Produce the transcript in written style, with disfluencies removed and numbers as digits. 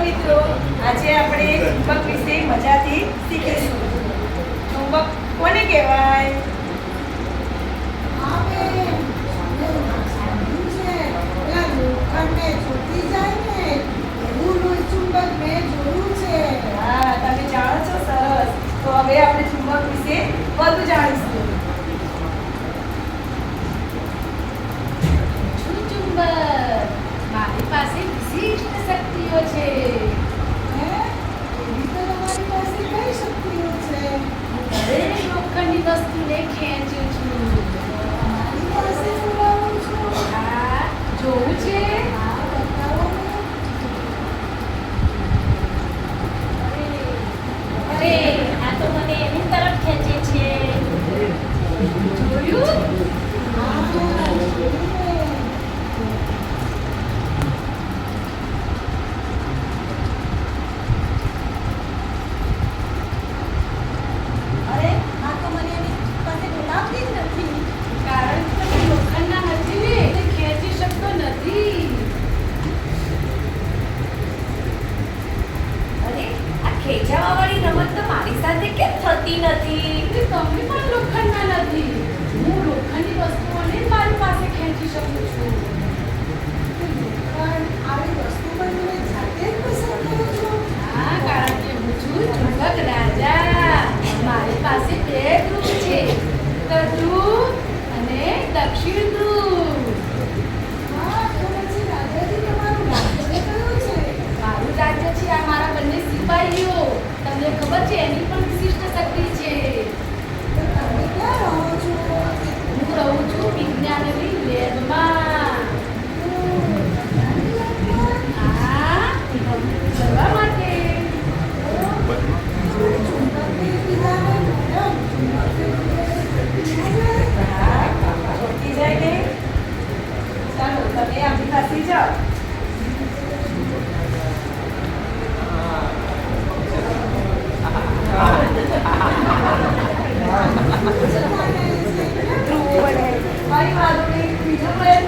મિત્રો, આજે આપણે ચુંબક વિશે મજાથી શીખીશું. ચુંબક કોને કહેવાય? હા, તમે જાણો છો, સરસ. તો હવે આપણે ચુંબક વિશે વધુ જાણીશું. મારી પાસે વિશિષ્ટ શક્તિઓ છે. દરેક લોખંડની વસ્તુને ખેંચું છું. આ જોવું છે? અરે આ તો મને એની તરફ ખેંચે છે. જોયું? કારણ કે તમે લોખંડના નથી ને, એટલે ખેંચી શકતો નથી. અરે આ ખેંચાવાવાળી રમત તો મારી સાથે કેમ થતી નથી? એટલે તમે પણ લોખંડના નથી. હું લોખંડની વસ્તુઓને જ મારી પાસે ખેંચી શકું છું. હા, કારણ કે હું છું ચુંબક રાજા. મારી પાસે બે ધ્રુવ છે, ઉત્તર ધ્રુવ અને દક્ષિણ ધ્રુવ. મારું રાજ્ય છે આ મારા બંને સિપાહીઓ. તમને ખબર છે એની પણ વિશિષ્ટ શક્તિ છે. હું રહું છું વિજ્ઞાનની લેબમાં. હા, કરવા માટે. હા, ચોટી જાય ને? ચાલો, તમે આપણી પાસે જાઓ. મારી વાતોને બીજો પ્રયત્ન